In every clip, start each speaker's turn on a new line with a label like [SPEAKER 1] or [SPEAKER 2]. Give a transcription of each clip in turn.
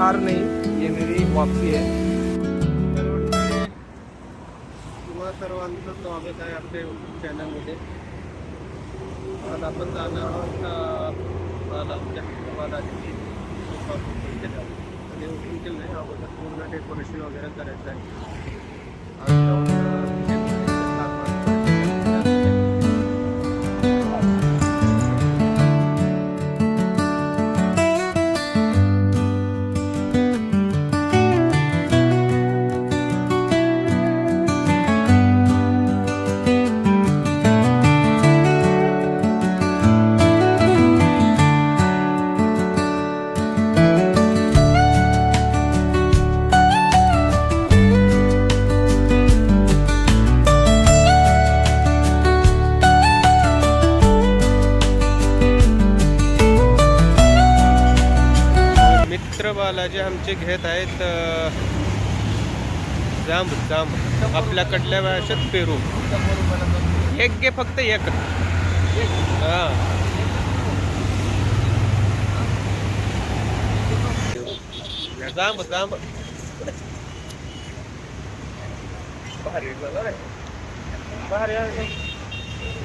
[SPEAKER 1] हार नहीं, ये मेरी वापसी है। तुम्हा सर्वांचं स्वागत आहे आपल्या यूट्यूब चॅनलमध्ये। आज आपण जाणार आहोत बालाजी आणि उठून केलं आहे अगोदर पूर्ण डेकोरेशन वगैरे करायचं आहे। आज जाऊन बालाजी आमचे घेत आहेत जांब आपल्याकडल्या भाषेत पेरू। एक घे फक्त एक। हा जांब भारी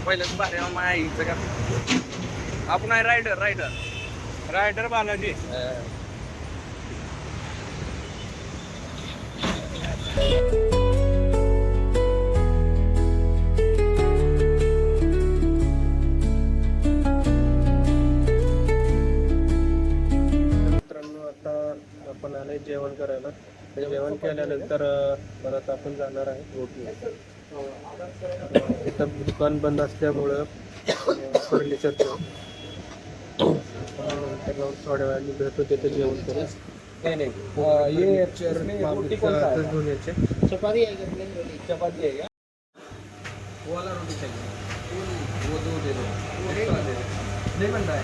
[SPEAKER 1] पहिल्याच भारी माहिती का आपण आहे रायडर बालाजी। मित्रांनो आता आपण आले जेवण करायला। जेवण केल्यानंतर परत आपण जाणार आहे इथं दुकान बंद असल्यामुळं फर्निचरचं थोड्या वेळाने भेटू तिथे जेवण करू। नहीं ये रोटी कौन सा है? चपाती है चपाती है क्या? वो वाला रोटी चाहिए, वो दो दे दो। नहीं बन रहा है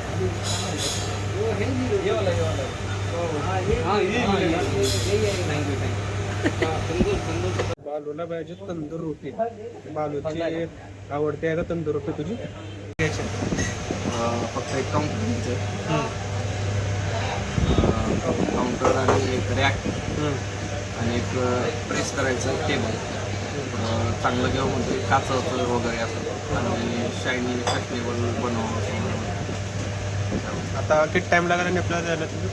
[SPEAKER 1] वो है ये वाला हाँ ये बालूला पाहिजे तंदूर रोटी। बालूची आवडते आहे का तंदूर रोटी तुझी?
[SPEAKER 2] फक्त एक काउंटर आणि एक रॅक आणि एक प्रेस करायचं टेबल चांगलं घेऊ म्हणजे काचचं वगैरे असं आणि शायनी फॅशनेबल बनवावं।
[SPEAKER 1] आता किती टाइम लागला आणि आपल्याला जायला तुझं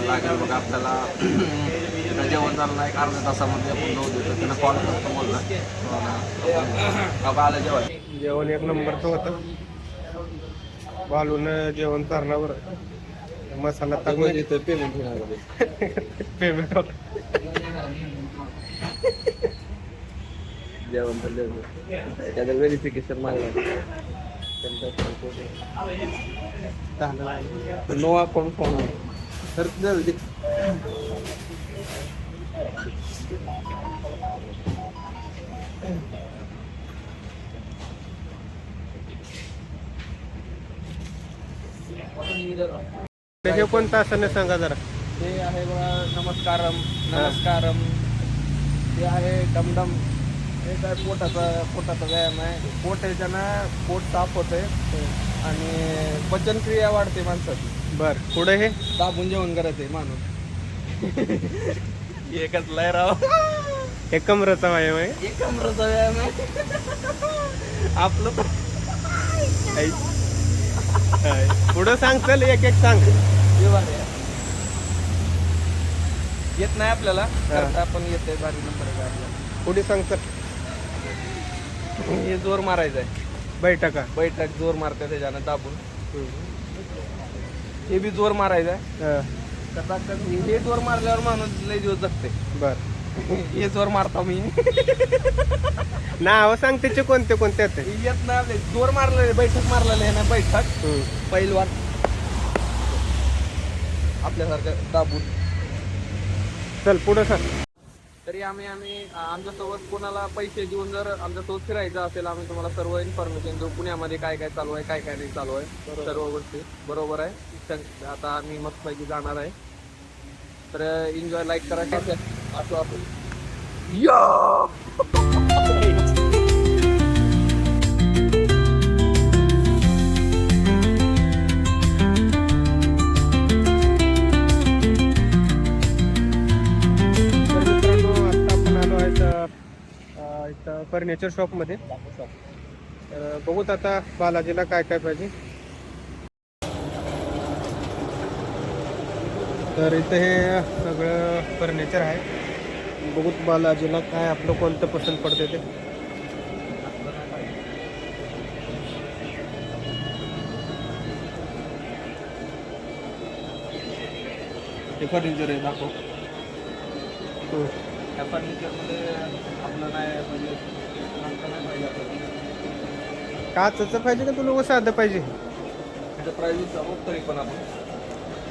[SPEAKER 2] लागेल बघा आपल्याला जेवण झालं नाही, एक अर्ध्या तासामध्ये आपण जाऊ देतो। त्यांना कॉल करतो बोलला बाबा आलं
[SPEAKER 1] जेवण एक नंबरचं होतं। बालून जेवण करण्यावर मसाला टाकून
[SPEAKER 2] देतो पेमेंट घेणार
[SPEAKER 1] पेमेंट होतं
[SPEAKER 2] जेवण त्याचं व्हेरिफिकेशन मागलं नो अकाउंट फॉर्म आहे तर जल्दी
[SPEAKER 1] हे कोणतं असं सांगा जरा।
[SPEAKER 2] ते आहे बघा नमस्कारम ते आहे डमडम। हे काय पोटाचा व्यायाम आहे। पोट ह्याच्यानं पोट साफ होते आणि पचनक्रिया वाढते माणसाची।
[SPEAKER 1] बर पुढे हे
[SPEAKER 2] दाबून जेवण करायचंय माणूस एकच लय राव
[SPEAKER 1] हे कमरेचा व्यायाम आहे।
[SPEAKER 2] एक कमरेचा व्यायाम आहे आपलं
[SPEAKER 1] पुढं सांग चल एक सांग।
[SPEAKER 2] येत नाही आपल्याला आपण येते भारी नंबर
[SPEAKER 1] पुढे सांग चल।
[SPEAKER 2] हे जोर मारायचं आहे बैठक जोर मारते त्याच्यानं दाबून। हे बी जोर मारायचं आहे हे जोर मारल्यावर माणूस लय दिवस जगते।
[SPEAKER 1] बर
[SPEAKER 2] हे जोर मारता मी
[SPEAKER 1] नाव सांग त्याचे कोणते
[SPEAKER 2] येत नाही आपले जोर मारलेले बैठक मारलेले आहे ना बैठक पहिलवान आपल्यासारखं दाबून।
[SPEAKER 1] चल पुढे सांग।
[SPEAKER 2] तरी आम्ही आमच्यासोबत कोणाला पैसे देऊन जर आमच्यासोबत फिरायचं असेल आम्ही तुम्हाला सर्व इन्फॉर्मेशन देऊ। पुण्यामध्ये काय काय चालू आहे काय काय नाही चालू आहे सर्व गोष्टी बरोबर आहे। आता आम्ही मस्तपैकी जाणार आहे तर एन्जॉय लाईक करा असं आपण
[SPEAKER 1] फर्निचर शॉपमध्ये.
[SPEAKER 2] शॉप.
[SPEAKER 1] तर बघूत आता बालाजीला काय काय पाहिजे. तर इथं हे सगळं फर्निचर आहे. बघूत बालाजीला काय आपलं कोणतं पसंत पडते ते.
[SPEAKER 2] हे फर्निचर आहे दाखव.
[SPEAKER 1] हम्म.
[SPEAKER 2] त्या फर्निचरमध्ये आपलं नाही म्हणजे नंतर नाही पाहिजे आपल्याला.
[SPEAKER 1] काचचं पाहिजे का तुला साधं पाहिजे?
[SPEAKER 2] त्याचं प्राईस बघ तरी पण आपण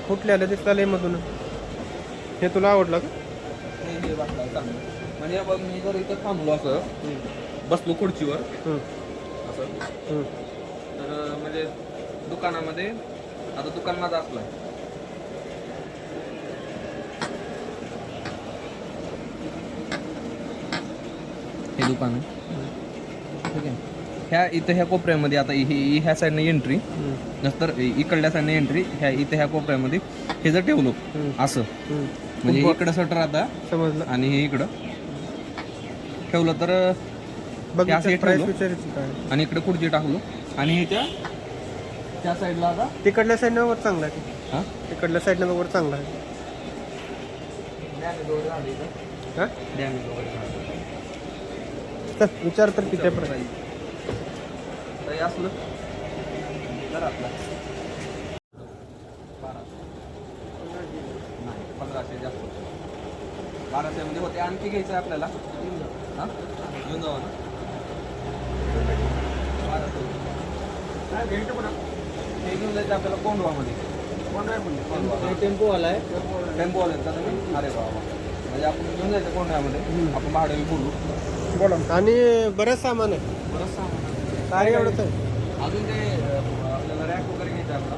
[SPEAKER 1] कुठल्याला दिसलं मधून हे तुला आवडलं का?
[SPEAKER 2] हे वाटलं चांगलं. म्हणजे बघ मी जर इथं थांबलो असं बसलो खुर्चीवर असं तर म्हणजे दुकानामध्ये आता दुकान माझं असलं हे दुकान आहे ठीक आहे. ह्या कोपऱ्यामध्ये आता ह्या साईडने एंट्री नंतर इकडल्या साईडने एंट्री ह्या कोपऱ्यामध्ये हे जर ठेवलो असं म्हणजे इकडं शटर आता
[SPEAKER 1] समजलं.
[SPEAKER 2] आणि हे इकडं ठेवलं तर
[SPEAKER 1] बघ
[SPEAKER 2] हे असं हे
[SPEAKER 1] प्राइस
[SPEAKER 2] ठेवलं
[SPEAKER 1] विचारायची काय?
[SPEAKER 2] आणि इकडे खुर्ची टाकलो आणि ह्याच्या त्या साईडला आता
[SPEAKER 1] तिकडल्या साईडनं वर चांगला आहे.
[SPEAKER 2] हा
[SPEAKER 1] तिकडल्या साईडनं वर चांगला आहे. हा चल विचार तर किती पर्यंत.
[SPEAKER 2] असलं तर आपला 1500 जास्त 1200 मध्ये होते. आणखी घ्यायचं आहे आपल्याला हा घेऊन जाऊ ना 1200 हे घेऊन जायचं आपल्याला कोंडवामध्ये.
[SPEAKER 1] टेम्पोवाला आहे.
[SPEAKER 2] टेम्पोवाले का तुम्ही? अरे बाबा म्हणजे आपण घेऊन जायचं कोंडव्यामध्ये आपण भाडं बोलू
[SPEAKER 1] बोला. आणि बरंच सामान आहे.
[SPEAKER 2] बरंच सामान
[SPEAKER 1] काय एवढंच आहे.
[SPEAKER 2] अजून ते आपल्याला रॅक वगैरे घ्यायचं आपला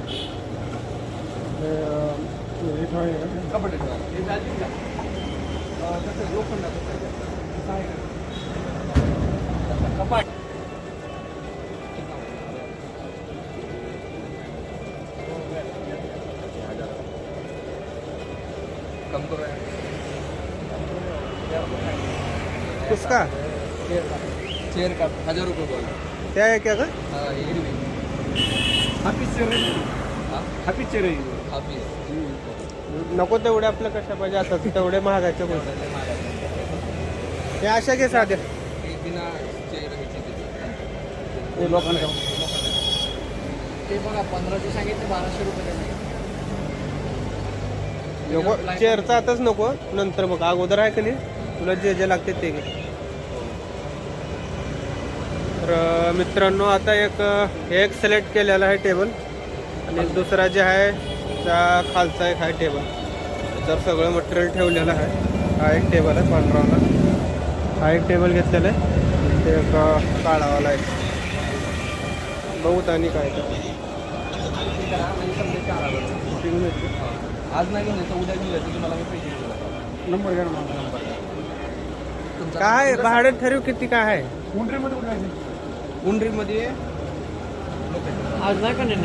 [SPEAKER 2] कपडे ठेवायला हे चालतील का? कसं लोखंडाचं आहे का? कपाट कम करूया
[SPEAKER 1] किसका
[SPEAKER 2] चेअर का 1000 रुपये बोला.
[SPEAKER 1] त्या आहे क्या का?
[SPEAKER 2] हा हिरवी
[SPEAKER 1] हापीस चेअर नको तेवढे आपलं कशा पाहिजे आता तेवढे महागाच्या गोष्टी. हे अशा घे साध्या.
[SPEAKER 2] बिना चेअर
[SPEAKER 1] ते लोकांना
[SPEAKER 2] ते बघा 1500 सांगितले 1200 रुपये
[SPEAKER 1] नको चेअरचा आताच नको नंतर बघ अगोदर आहे का नाही तुला जे जे लागते ते घे. तर मित्रांनो आता एक सिलेक्ट केलेला आहे टेबल आणि दुसरा जे आहे त्या खालचा एक आहे टेबल. तर सगळं मटेरियल ठेवलेलं आहे. हा एक टेबल आहे पांढरावाला. हा एक टेबल घेतलेला आहे. ते एक काळावाला आहे. बहुत आणि काय
[SPEAKER 2] आज नाही घेऊन येतो उद्या घेऊन येतो तुम्हाला मी पैसे देतो.
[SPEAKER 1] नंबर घ्या
[SPEAKER 2] तुमचा
[SPEAKER 1] काय भाडं ठरव किती काय आहे.
[SPEAKER 2] उंडरीमध्ये
[SPEAKER 1] आज नाही का नाही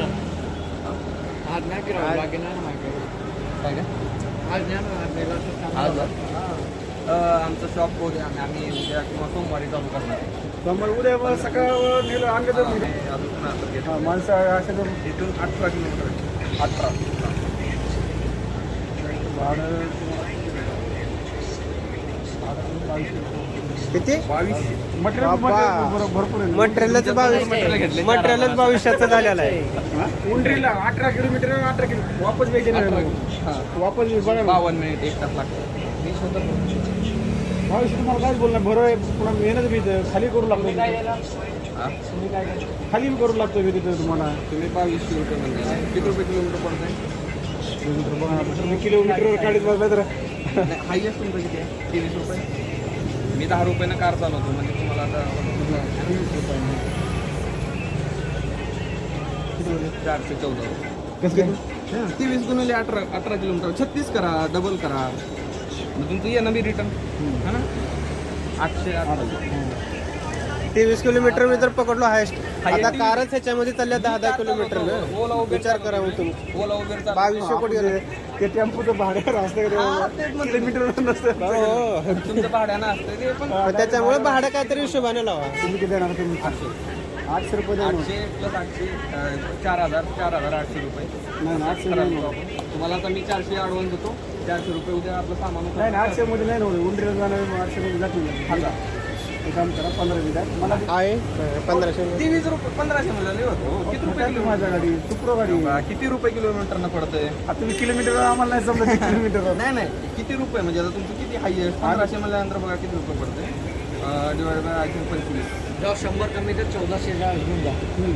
[SPEAKER 2] आज नाही फिरावं लागेल ना काय काय आज आमचं शॉप होते आम्ही उद्या किंवा सोमवारी चालू करणार.
[SPEAKER 1] उद्या सकाळ नेलं आणलं
[SPEAKER 2] अजून
[SPEAKER 1] माणसं अशा करून
[SPEAKER 2] इथून 18 किलोमीटर 18
[SPEAKER 1] किती
[SPEAKER 2] 22
[SPEAKER 1] भरपूर मटेरियलच 2200चं झालेलं आहे.
[SPEAKER 3] उंडरीला 18 किलोमीटर 18 किलोमीटर वापस घ्यायचे नाही. वापस बघा
[SPEAKER 2] 52 मिनिट 1 तास लागतो. मी स्वतः
[SPEAKER 3] भविष्य तुम्हाला कायच बोलणार बरं आहे. पुन्हा मेहनत बी खाली करू लागतो. खाली करू लागतो मी तिथे तुम्हाला.
[SPEAKER 2] तुम्ही 2200 रुपये म्हणजे किती रुपये किलोमीटर पडतंय?
[SPEAKER 3] किलोमीटरवर गाडीत बघलं तर
[SPEAKER 2] हायस्ट तुमचं किती आहे? 30 रुपये. मी 10 रुपयानं कार चालवतो म्हणजे तुम्हाला आता 414
[SPEAKER 3] कसं
[SPEAKER 2] 23 गुणिले 18 किलोमीटर 36 करा डबल करा मग तुमचं येणं बी रिटर्न है ना 818
[SPEAKER 1] 23 किलोमीटर मी तर पकडलो हायस्ट.
[SPEAKER 2] हा,
[SPEAKER 1] आता
[SPEAKER 2] 23
[SPEAKER 1] कारच ह्याच्यामध्ये चालल्या 10 किलोमीटर ना.
[SPEAKER 2] ओला उबेर
[SPEAKER 1] विचार करा मग तुम्ही.
[SPEAKER 2] ओला उबेर
[SPEAKER 1] 2200 कोटी गेले.
[SPEAKER 3] ते टेम्पोचं भाडं असतं किलोमीटर नसतं.
[SPEAKER 1] हो.
[SPEAKER 2] तुमचं भाड्यानं असतं ते पण
[SPEAKER 1] मग त्याच्यामुळे भाडं काहीतरी हिशोबाने लावा.
[SPEAKER 3] तुम्ही किती देणार? तुम्ही 800 रुपये देणार.
[SPEAKER 2] 800 प्लस 800 4,800 रुपये.
[SPEAKER 3] नाही 800 नाही होणार.
[SPEAKER 2] तुम्हाला आता मी 400 ॲडव्हान्स देतो. 400 रुपये उद्या आपलं सामान होतं.
[SPEAKER 3] नाही 800 मध्ये नाही होणार. उंडीला जाणार 800 मध्ये जात नाही.
[SPEAKER 2] हजार
[SPEAKER 3] एक काम करा 15 दिवस मला
[SPEAKER 1] आहे 1500.
[SPEAKER 2] 20 रुपये 1500 मध्ये होतो. किती रुपये
[SPEAKER 3] किती माझ्या गाडी सुप्रो गाडी.
[SPEAKER 2] किती रुपये किलोमीटरनं पडतंय?
[SPEAKER 3] आता तुम्ही किलोमीटर आम्हाला नाही समजा किलोमीटर.
[SPEAKER 2] नाही किती रुपये म्हणजे आता तुमचं किती हायएस्ट 1500 म्हणल्यानंतर बघा किती रुपये पडते डिवाइड बाय 25.
[SPEAKER 4] जेव्हा 100 कमी तर 1400 घेऊन जा.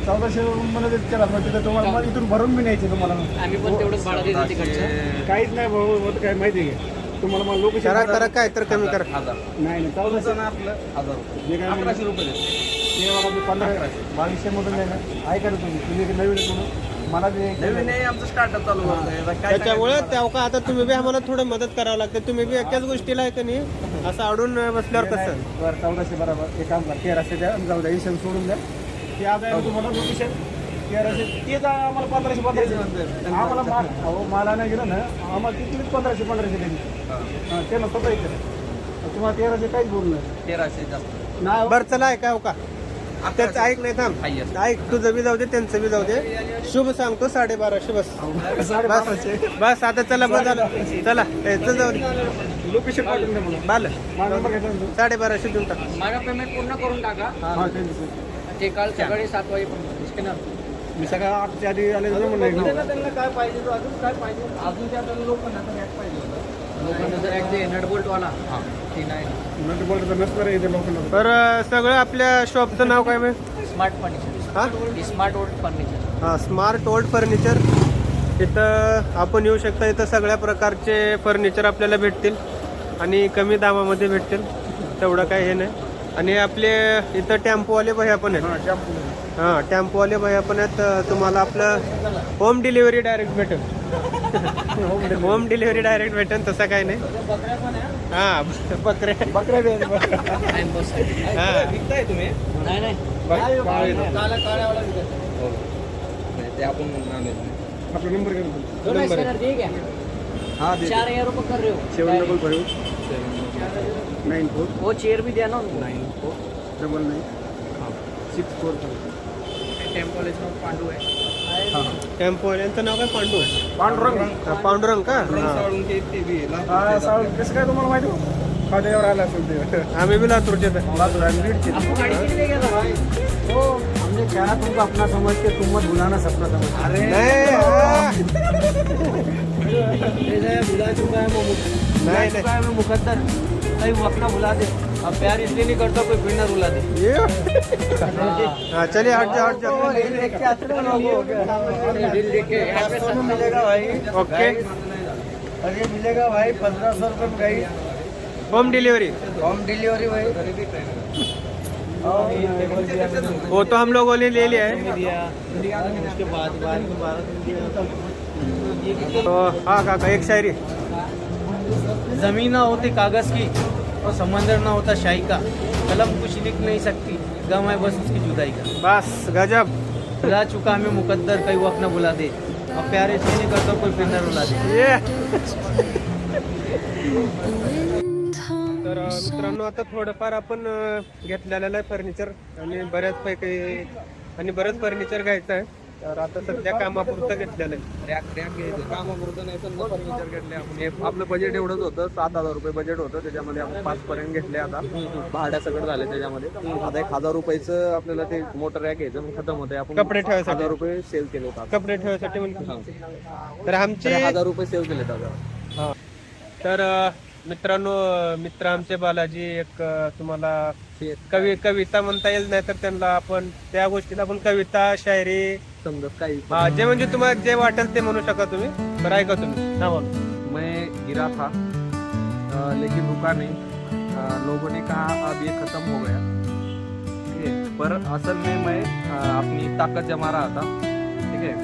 [SPEAKER 3] 1400 मला ते केला तिथं तुम्हाला मला इथून भरून बी न्यायचे तुम्हाला.
[SPEAKER 4] आम्ही पण तेवढंच भाडं देतो तिकडचं.
[SPEAKER 3] काहीच नाही भाऊ होत काय माहिती आहे तुम्हाला मला लोकेशन
[SPEAKER 1] करा करा काय तर कमी करा.
[SPEAKER 2] 1000
[SPEAKER 3] नाही 1400
[SPEAKER 2] ना आपलं 1000 रुपये
[SPEAKER 3] जे काय
[SPEAKER 2] 1100 रुपये देतो.
[SPEAKER 3] ते मला मी 1500 मधून नाही ना ऐका ना तुम्ही एक नवीन तुम्ही मला ते
[SPEAKER 2] नवीन आहे आमचं स्टार्टअप चालू करतोय काय
[SPEAKER 1] त्याच्यामुळे तेव्हा आता तुम्ही बी आम्हाला थोडं मदत करावं लागते. तुम्ही बी एकाच गोष्टीला आहे का नाही असं अडून बसल्यावर कसं.
[SPEAKER 3] बरं 1400 बरोबर एक काम करा 1300 द्या आणि जाऊ द्या इशन सोडून द्या. ते आता आहे तुम्हाला लोकेशन 1300 ते जा आम्हाला 1500 आम्हाला अहो मला नाही गेलं ना आम्हाला तिथे 1500 द्यायची. हां ते ना स्वतः इथे तुम्हाला 1300 काहीच बोलू नाही.
[SPEAKER 2] 1300 जास्त
[SPEAKER 3] नाही
[SPEAKER 1] बरं चला ऐका हो का त्याचं ऐक नाही थांब.
[SPEAKER 2] Highest.
[SPEAKER 1] ऐक तुझं बी जाऊ दे त्यांचं बी जाऊ दे. शुभ सांगतो 1250 बस.
[SPEAKER 3] 1250
[SPEAKER 1] बस आता चला बस झालं. चला चल जाऊ दे.
[SPEAKER 3] लोकेशन पाठवून द्या मला.
[SPEAKER 1] बाल
[SPEAKER 3] माझा नंबर घेतला ना
[SPEAKER 1] 1250 देऊन टाक.
[SPEAKER 4] माझा पेमेंट पूर्ण करून टाका.
[SPEAKER 3] हां थँक्यू.
[SPEAKER 4] ते काल सकाळी 7 वाजेपर्यंत.
[SPEAKER 3] मी सगळं 8च्या आधी आले तर म्हणलं एक नव्हतं.
[SPEAKER 2] त्यांना काय पाहिजे अजून काय पाहिजे अजून त्या लोकांना रॅक पाहिजे होतं.
[SPEAKER 4] लोकांना जर एक नटबोल्ट वाला ते नाही.
[SPEAKER 3] नंतर बोलतो तर नसणार आहे इथे लोकांना.
[SPEAKER 1] बरं सगळं आपल्या शॉपचं नाव काय मग?
[SPEAKER 4] Smart furniture.
[SPEAKER 1] हां
[SPEAKER 4] स्मार्ट ओल्ड फर्निचर.
[SPEAKER 1] हां स्मार्ट ओल्ड फर्निचर. इथं आपण येऊ शकता. इथं सगळ्या प्रकारचे फर्निचर आपल्याला भेटतील आणि कमी दामामध्ये भेटतील. तेवढं काय हे नाही. आणि आपले इथं टेम्पोवाले भैया पण आहेत. हां टेम्पोवाले भैया पण आहेत. तुम्हाला आपलं होम डिलिव्हरी डायरेक्ट भेटेल. होम डिलिव्हरी डायरेक्ट भेटेल तसं काही नाही. हां बकरे
[SPEAKER 4] टाइम बस.
[SPEAKER 1] हां
[SPEAKER 2] विकताय तुम्ही
[SPEAKER 4] नाही नाही.
[SPEAKER 2] काळ्यावाला ते आपण
[SPEAKER 3] आपला नंबर घ्या.
[SPEAKER 4] दो ना स्कैनर दिए क्या?
[SPEAKER 2] हाँ
[SPEAKER 4] 4000 रुपये कर रहे हो.
[SPEAKER 3] 755 94
[SPEAKER 4] वो चेयर भी दिया ना उनको.
[SPEAKER 3] 99 645.
[SPEAKER 4] टेम्पोलेशन पांडू आहे.
[SPEAKER 1] टेम्पोवाल्यांचं नाव काय? पांडू.
[SPEAKER 3] पांडुरंग.
[SPEAKER 1] हां, पांडुरंग का? हां.
[SPEAKER 3] हा सावळ कसं काय तुम्हाला माहिती हो? खाद्यावर आला असेल ते.
[SPEAKER 1] आम्ही बी लातूरचे आहेत.
[SPEAKER 3] लातूर आणि बीडचे.
[SPEAKER 4] आपको गाड़ी के लिए ले गया था भाई.
[SPEAKER 3] हो हमने क्या तुमको अपना समझ के तुम मत बुलाना सपना समझ.
[SPEAKER 1] नाही
[SPEAKER 4] बुला चुका है वो.
[SPEAKER 1] नाही
[SPEAKER 4] चुका है मैं मुकद्दर. भाई वो अपना बुला दे. अब प्यार इसलिए नहीं करता कोई फिर ना रुला दे.
[SPEAKER 1] ये हाँ चलिए हट जाओ हट जाओ.
[SPEAKER 4] दिल देख के यहाँ पे
[SPEAKER 3] मिलेगा भाई.
[SPEAKER 1] ओके
[SPEAKER 3] अरे मिलेगा भाई 1500 रुपये में गई.
[SPEAKER 1] Home delivery.
[SPEAKER 3] होम डिलीवरी भाई.
[SPEAKER 1] वो तो हम लोगों ने ले लिया है.
[SPEAKER 4] उसके बाद
[SPEAKER 1] तो हाँ काका एक शायरी.
[SPEAKER 4] जमीन ना होती कागज की और समंदर ना होता शाही का. कलम कुछ लिख नहीं सकती. गम है बस उसकी जुदाई का.
[SPEAKER 1] बस गजब.
[SPEAKER 4] बुला चुका हमें मुकद्दर कई वक्त न बुला दे. अब प्यार इसलिए नहीं करता कोई फिर न रुला दे.
[SPEAKER 1] ये तर मित्रांनो आता थोडंफार आपण घेतलेलं आहे फर्निचर आणि बरंच फर्निचर घ्यायचं आहे. तर आता सध्या कामापुरतं घेतलेलं आहे.
[SPEAKER 2] रॅक घ्यायचं कामापुरतं नाही तर फर्निचर घेतले आपण. हे आपलं बजेट एवढंच होतं 7,000 रुपये बजेट होतं. त्याच्यामध्ये आपण 5 पर्यंत घेतले. आता भाड्या सगळं झाले त्याच्यामध्ये. आता 1,000 रुपयाचं आपल्याला ते मोटर रॅक घ्यायचं मग खतम होतं. आपण
[SPEAKER 1] कपडे ठेवायसाठी.
[SPEAKER 2] 1,000 रुपये सेल केले होते.
[SPEAKER 1] कपडे ठेवायसाठी म्हणतो. तर आमचे
[SPEAKER 2] 1,000 रुपये सेव्ह केले दादा.
[SPEAKER 1] हा. तर मित्रांनो मित्र आमचे बालाजी एक तुम्हाला कविता म्हणता येईल नाही तर त्यांना आपण त्या गोष्टीला आपण कविता शायरी
[SPEAKER 2] समजा काही
[SPEAKER 1] हा जे म्हणजे तुम्हाला जे वाटेल ते म्हणू शका तुम्ही. बरं ऐका तुम्ही. हा बोला.
[SPEAKER 2] मैं गिरा था लेकिन रुका नहीं. लोगों ने कहा अब ये खत्म हो गया. ठीक है पर असल में मैं अपनी ताकत जमा रहा था. ठीक है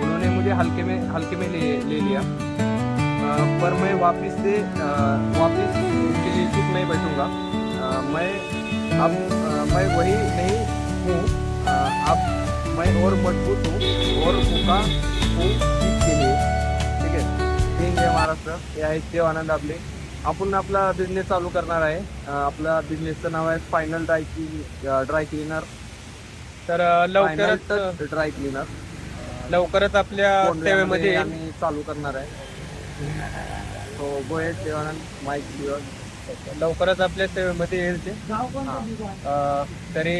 [SPEAKER 2] उन्होंने मुझे हल्के में ले लिया. पर मैं वापस उनके लिए चुप नहीं बैठूंगा. मैं अब मैं वही नहीं हूँ, अब मैं और मजबूत हूँ और भूखा हूँ जीत के लिए. ठीक आहे. जय जय महाराष्ट्र. हे आहे देवानंद आपले. आपण आपला बिझनेस चालू करणार आहे. आपला बिझनेसचं नाव आहे फायनल ड्राय क्लीनर.
[SPEAKER 1] तर लवकरच
[SPEAKER 2] ड्राय क्लीनर
[SPEAKER 1] लवकरच आपल्या सेवेमध्ये येईल.
[SPEAKER 2] आम्ही चालू करणार आहे. तो गोयत देवानंद माईक युअर.
[SPEAKER 1] लवकरच आपल्या सेवेमध्ये येईल ते. तरी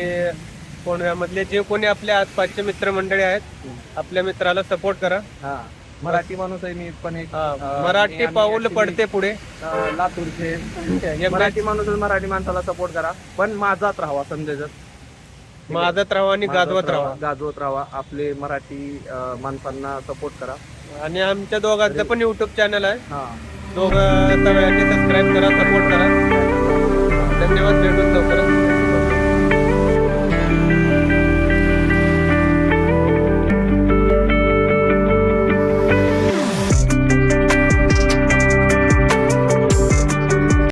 [SPEAKER 1] कोंडव्यामधले जे कोणी आपल्या आसपासचे मित्रमंडळी आहेत, आपल्या मित्राला सपोर्ट करा.
[SPEAKER 2] हा, मराठी माणूस आहे मी पण एक.
[SPEAKER 1] मराठी
[SPEAKER 2] आम्ही
[SPEAKER 1] पाऊल
[SPEAKER 2] actually,
[SPEAKER 1] पडते पुढे.
[SPEAKER 2] लातूरचे मराठी माणूस मराठी माणसाला सपोर्ट करा, पण माझाच राहावा समजायचं.
[SPEAKER 1] माझत राहा आणि गाजवत राहा.
[SPEAKER 2] गाजवत राहा. आपले मराठी माणसांना सपोर्ट करा.
[SPEAKER 1] आणि आमच्या दोघांचं पण युट्यूब चॅनल आहे.
[SPEAKER 2] हा,
[SPEAKER 1] दोघं सगळ्यांनी सबस्क्राईब करा, सपोर्ट करा. धन्यवाद. भेटून लवकरच.